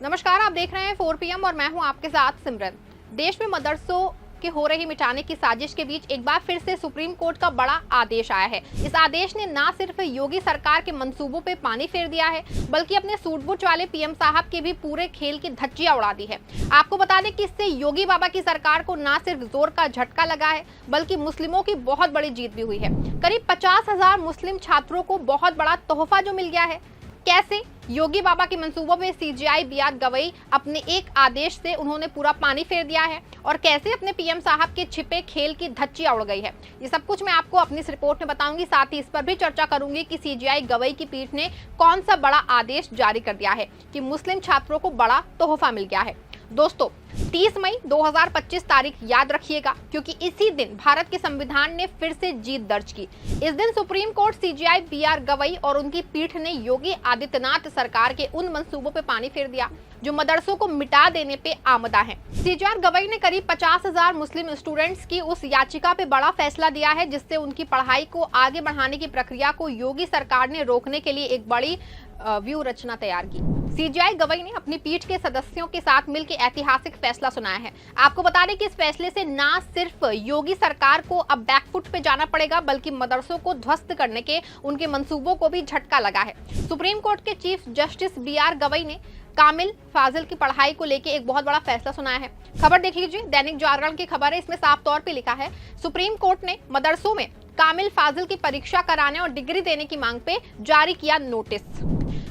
नमस्कार, आप देख रहे हैं 4 PM और मैं हूं आपके साथ सिमरन। देश में मदरसों के हो रही मिटाने की साजिश के बीच एक बार फिर से सुप्रीम कोर्ट का बड़ा आदेश आया है। इस आदेश ने न सिर्फ योगी सरकार के मंसूबों पे पानी फेर दिया है, बल्कि अपने सूट-बूट वाले पीएम साहब के भी पूरे खेल की धज्जियां उड़ा दी है। आपको बता दें कि इससे योगी बाबा की सरकार को न सिर्फ जोर का झटका लगा है, बल्कि मुस्लिमों की बहुत बड़ी जीत भी हुई है। करीब 50,000 मुस्लिम छात्रों को बहुत बड़ा तोहफा जो मिल गया है। कैसे? योगी बाबा के मंसूबों में सीजेआई बीआर गवई अपने एक आदेश से उन्होंने पूरा पानी फेर दिया है, और कैसे अपने पीएम साहब के छिपे खेल की धज्जियां उड़ गई है, ये सब कुछ मैं आपको अपनी इस रिपोर्ट में बताऊंगी। साथ ही इस पर भी चर्चा करूंगी कि सीजेआई गवई की पीठ ने कौन सा बड़ा आदेश जारी कर दिया है कि मुस्लिम छात्रों को बड़ा तोहफा मिल गया है। दोस्तों, 30 मई 2025 तारीख याद रखिएगा, क्योंकि इसी दिन भारत के संविधान ने फिर से जीत दर्ज की। इस दिन supreme court CJI BR Gavai और उनकी पीठ ने योगी आदित्यनाथ सरकार के उन मंसूबों पे पानी फेर दिया जो मदरसों को मिटा देने पे आमदा है। सीजेआई गवई ने करीब 50,000 मुस्लिम स्टूडेंट्स की उस याचिका पे बड़ा फैसला दिया है, जिससे उनकी पढ़ाई को आगे बढ़ाने की प्रक्रिया को योगी सरकार ने रोकने के लिए एक बड़ी व्यू रचना तैयार की। सीजेआई गवई ने अपनी पीठ के सदस्यों के साथ मिलकर ऐतिहासिक फैसला सुनाया है। आपको बता दें कि इस फैसले से न सिर्फ योगी सरकार को अब बैकफुट पे जाना पड़ेगा, बल्कि मदरसों को ध्वस्त करने के उनके मंसूबों को भी झटका लगा है। सुप्रीम कोर्ट के चीफ जस्टिस बीआर गवई ने कामिल फाजिल की पढ़ाई को लेकर एक बहुत बड़ा फैसला सुनाया है। खबर देख लीजिए, दैनिक जागरण की खबर है। इसमें साफ तौर पे लिखा है, सुप्रीम कोर्ट ने मदरसों में कामिल फाजिल की परीक्षा कराने और डिग्री देने की मांग पे जारी किया नोटिस।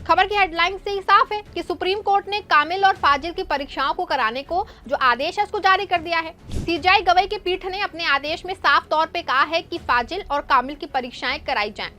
खबर की हेडलाइन से ही साफ है कि सुप्रीम कोर्ट ने कामिल और फाजिल की परीक्षाओं को कराने को जो आदेश है उसको जारी कर दिया है। सीजेआई गवई की पीठ ने अपने आदेश में साफ तौर पे कहा है कि फाजिल और कामिल की परीक्षाएं कराई जाएं।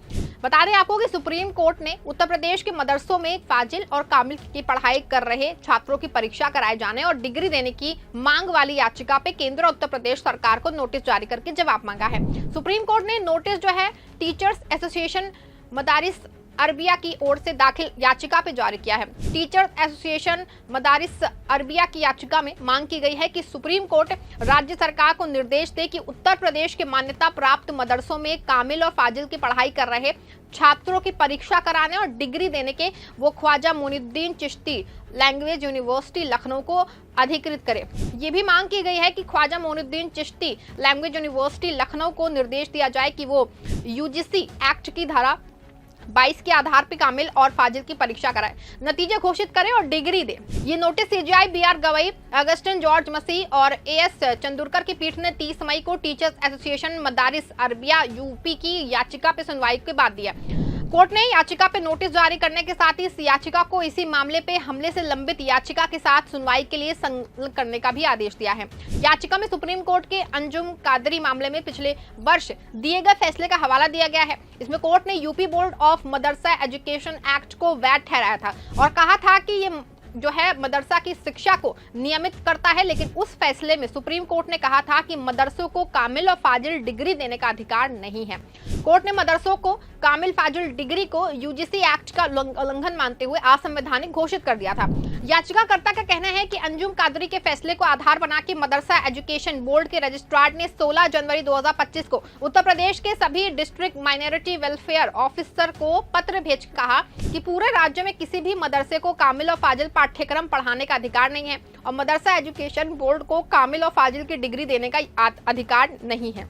बता दें आपको कि सुप्रीम कोर्ट ने उत्तर प्रदेश के मदरसों में फाजिल और कामिल की पढ़ाई कर रहे छात्रों की परीक्षा कराए जाने और डिग्री देने की मांग वाली याचिका पे केंद्र और उत्तर प्रदेश सरकार को नोटिस जारी करके जवाब मांगा है। सुप्रीम कोर्ट ने नोटिस जो है टीचर्स एसोसिएशन मदारिस अरबिया की ओर से दाखिल याचिका पे जारी किया है। टीचर्स एसोसिएशन मदारिस अरबिया की याचिका में मांग की गई है कि सुप्रीम कोर्ट राज्य सरकार को निर्देश दे कि उत्तर प्रदेश के मान्यता प्राप्त मदरसों में कामिल और फाजिल की पढ़ाई कर रहे छात्रों की परीक्षा कराने और डिग्री देने के वो ख्वाजा मोइनुद्दीन चिश्ती लैंग्वेज यूनिवर्सिटी लखनऊ को अधिकृत करे। ये भी मांग की गई है कि ख्वाजा मोइनुद्दीन चिश्ती लैंग्वेज यूनिवर्सिटी लखनऊ को निर्देश दिया जाए कि वो यूजीसी एक्ट की धारा 22 के आधार पर कामिल और फाजिल की परीक्षा कराए, नतीजे घोषित करे और डिग्री दे। ये नोटिस सीजेआई बीआर गवई, अगस्टिन जॉर्ज मसीह और एएस चंदुरकर की पीठ ने 30 मई को teachers association Madaris Arabia UP की याचिका पे सुनवाई के बाद दिया। कोर्ट ने याचिका पे नोटिस जारी करने के साथ ही इस याचिका को इसी मामले पे हमले से लंबित याचिका के साथ सुनवाई के लिए संलग्न करने का भी आदेश दिया है। याचिका में सुप्रीम कोर्ट के अंजुम कादरी मामले में पिछले वर्ष दिए गए फैसले का हवाला दिया गया है। इसमें कोर्ट ने UP board of Madrasa education act को वैध ठहराया था और कहा था कि ये जो है मदरसा की शिक्षा को नियमित करता है, लेकिन उस फैसले में सुप्रीम कोर्ट ने कहा था कि मदरसों को कामिल और फाजिल डिग्री देने का अधिकार नहीं है। कोर्ट ने मदरसों को कामिल फाजिल डिग्री को यूजीसी एक्ट का उल्लंघन मानते हुए असंवैधानिक घोषित कर दिया था। याचिकाकर्ता का कहना है कि अंजुम कादरी के फैसले को आधार बना के मदरसा एजुकेशन बोर्ड के रजिस्ट्रार ने 16 जनवरी 2025 को उत्तर प्रदेश के सभी डिस्ट्रिक्ट माइनॉरिटी वेलफेयर ऑफिसर को पत्र भेज कहा कि पूरे राज्य में किसी भी मदरसे को कामिल और फाजिल पाठ्यक्रम पढ़ाने का अधिकार नहीं है और मदरसा एजुकेशन बोर्ड को कामिल और फाजिल की डिग्री देने का अधिकार नहीं है।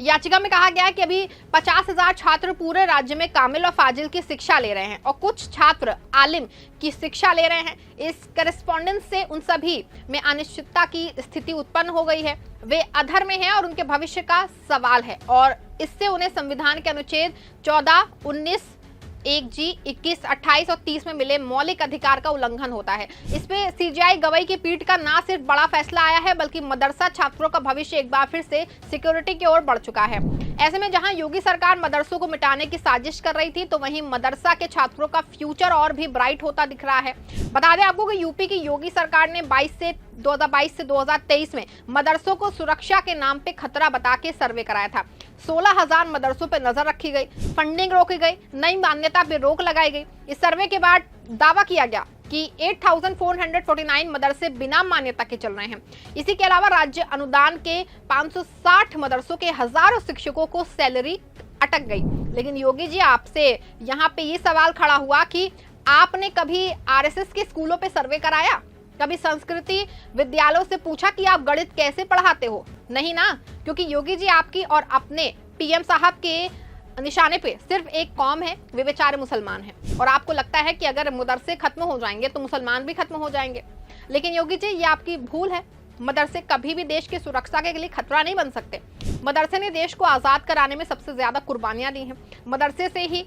याचिका में कहा गया है कि अभी 50,000 छात्र पूरे राज्य में कामिल और फाजिल की शिक्षा ले रहे हैं और कुछ छात्र आलिम की शिक्षा ले रहे हैं। इस करेस्पॉन्डेंस से उन सभी में अनिश्चितता की स्थिति उत्पन्न हो गई है। वे अधर में हैं और उनके भविष्य का सवाल है, और इससे उन्हें संविधान के अनुच्छेद 14, 19, 1G, 21, 28 और 30 में मिले मौलिक अधिकार का उल्लंघन होता है। इसमें सीजेआई गवई की पीठ का न सिर्फ बड़ा फैसला आया है, बल्कि मदरसा छात्रों का भविष्य एक बार फिर से सिक्योरिटी की ओर बढ़ चुका है। ऐसे में जहां योगी सरकार मदरसों को मिटाने की साजिश कर रही थी, तो वहीं मदरसा के छात्रों का फ्यूचर और भी ब्राइट होता दिख रहा है। बता दें आपको कि यूपी की योगी सरकार ने 2022 से 2023 में मदरसों को सुरक्षा के नाम पे खतरा बता के सर्वे कराया था। 16,000 मदरसों पे नजर रखी गई, फंडिंग रोकी गई, नई मान्यता पे रोक लगाई गई। इस सर्वे के बाद दावा किया गया कि 8,449 मदरसे बिना मान्यता के चल रहे हैं। इसी के अलावा राज्य अनुदान के 560 मदरसों के हजारों शिक्षकों को सैलरी अटक गई। लेकिन योगी जी, आपसे यहाँ पे ये सवाल खड़ा हुआ कि आपने कभी आरएसएस के स्कूलों पे सर्वे कराया? कभी संस्कृति विद्यालयों से पूछा कि आप गणित कैसे पढ़ाते हो? नहीं ना, क्योंकि योगी जी आपकी और अपने पीएम साहब के निशाने पे सिर्फ एक कौम है, वे बेचारे मुसलमान हैं। और आपको लगता है कि अगर मदरसे खत्म हो जाएंगे तो मुसलमान भी खत्म हो जाएंगे। लेकिन योगी जी, ये आपकी भूल है। मदरसे कभी भी देश की सुरक्षा के लिए खतरा नहीं बन सकते। मदरसे ने देश को आज़ाद कराने में सबसे ज्यादा कुर्बानियां दी हैं। मदरसे से ही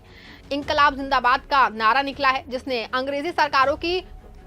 इंकलाब जिंदाबाद का नारा निकला है, जिसने अंग्रेजी सरकारों की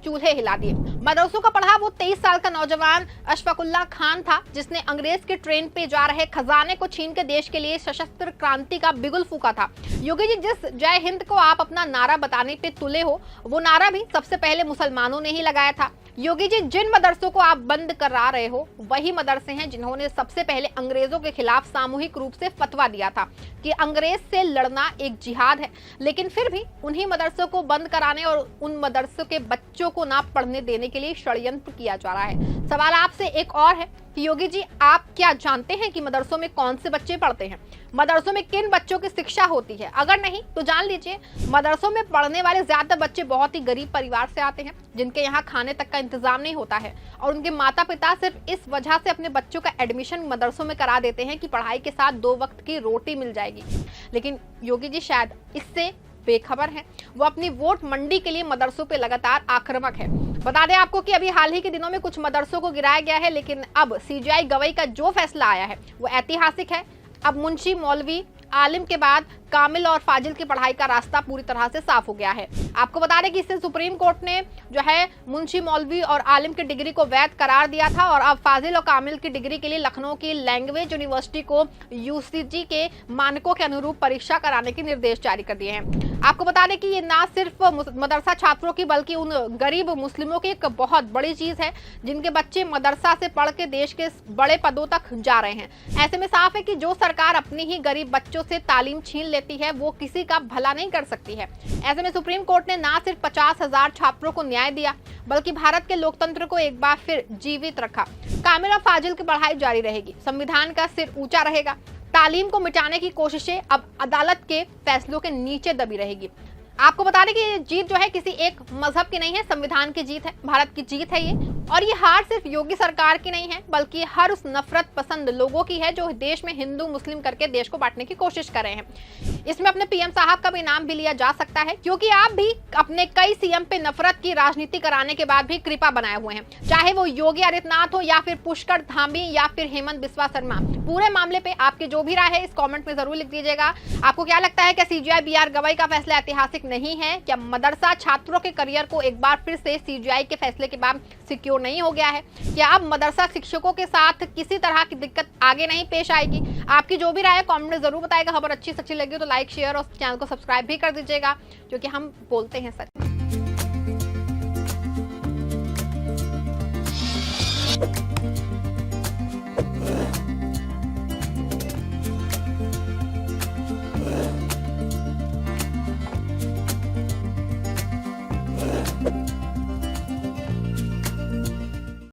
चूल्हे हिला दिए। मदरसों का पढ़ा वो 23 साल का नौजवान अशफाकुल्लाह खान था, जिसने अंग्रेज के ट्रेन पे जा रहे खजाने को छीन के देश के लिए सशस्त्र क्रांति का बिगुल फूका था। योगी जी, जिस जय हिंद को आप अपना नारा बताने पे तुले हो, वो नारा भी सबसे पहले मुसलमानों ने ही लगाया था। योगी जी, जिन मदरसों को आप बंद करा रहे हो वही मदरसे हैं जिन्होंने सबसे पहले अंग्रेजों के खिलाफ सामूहिक रूप से फतवा दिया था कि अंग्रेज से लड़ना एक जिहाद है। लेकिन फिर भी उन्हीं मदरसों को बंद कराने और उन मदरसों के बच्चों को ना पढ़ने देने के लिए षड्यंत्र किया जा रहा है। सवाल आपसे एक और है कि योगी जी, आप क्या जानते हैं कि मदरसों में कौन से बच्चे पढ़ते हैं? मदरसों में किन बच्चों की शिक्षा होती है? अगर नहीं तो जान लीजिए, मदरसों में पढ़ने वाले ज्यादातर बच्चे बहुत ही गरीब परिवार से आते हैं, जिनके यहाँ खाने तक का इंतजाम नहीं होता है। और उनके माता पिता सिर्फ इस वजह से अपने बच्चों का एडमिशन मदरसों में करा देते हैं कि पढ़ाई के साथ 2 वक्त की रोटी मिल जाएगी। लेकिन योगी जी शायद इससे बेखबर हैं। वो अपनी वोट मंडी के लिए मदरसों पे लगातार आक्रामक है। बता दें आपको कि अभी हाल ही के दिनों में कुछ मदरसों को गिराया गया है, लेकिन अब सीजीआई गवई का जो फैसला आया है वो ऐतिहासिक है। अब मुंशी, मौलवी, आलिम के बाद कामिल और फाजिल की पढ़ाई का रास्ता पूरी तरह से साफ हो गया है। आपको बता दें कि इससे सुप्रीम कोर्ट ने जो है मुंशी, मौलवी और आलिम की डिग्री को वैध करार दिया था और अब फाजिल और कामिल की डिग्री के लिए लखनऊ की लैंग्वेज यूनिवर्सिटी को यूजीसी के मानकों के अनुरूप परीक्षा कराने के निर्देश जारी कर दिए हैं। आपको बता दें कि ये ना सिर्फ मदरसा छात्रों की बल्कि उन गरीब मुस्लिमों की एक बहुत बड़ी चीज है जिनके बच्चे मदरसा से पढ़ के देश के बड़े पदों तक जा रहे हैं। ऐसे में साफ है कि जो सरकार अपनी ही गरीब बच्चों से तालीम छीन लेती है वो किसी का भला नहीं कर सकती है। ऐसे में सुप्रीम कोर्ट ने ना सिर्फ 50,000 छात्रों को न्याय दिया बल्कि भारत के लोकतंत्र को एक बार फिर जीवित रखा। कामिल और फाजिल की पढ़ाई जारी रहेगी, संविधान का सिर ऊंचा रहेगा। तालीम को मिटाने की कोशिशें अब अदालत के फैसलों के नीचे दबी रहेगी। आपको बता दें कि ये जीत जो है किसी एक मजहब की नहीं है, संविधान की जीत है, भारत की जीत है ये। और ये हार सिर्फ योगी सरकार की नहीं है बल्कि हर उस नफरत पसंद लोगों की है जो देश में हिंदू मुस्लिम करके देश को बांटने की कोशिश कर रहे हैं। इसमें अपने पीएम साहब का भी नाम भी लिया जा सकता है, क्योंकि आप भी अपने कई सीएम पे नफरत की राजनीति कराने के बाद भी कृपा बनाए हुए हैं, चाहे वो योगी आदित्यनाथ हो या फिर पुष्कर धामी या फिर हेमंत बिस्वा शर्मा। पूरे मामले पे आपकी जो भी राय है इस कॉमेंट में जरूर लिख दीजिएगा। आपको क्या लगता है, क्या सीजीआई बीआर गवई का फैसला ऐतिहासिक नहीं है? क्या मदरसा छात्रों के करियर को एक बार फिर से सीजीआई के फैसले के बाद सिक्योर नहीं हो गया है? क्या अब मदरसा शिक्षकों के साथ किसी तरह की दिक्कत आगे नहीं पेश आएगी? आपकी जो भी राय है कमेंट में जरूर बताएगा। खबर अच्छी लगी तो लाइक, शेयर और चैनल को सब्सक्राइब भी कर दीजिएगा, क्योंकि हम बोलते हैं सच।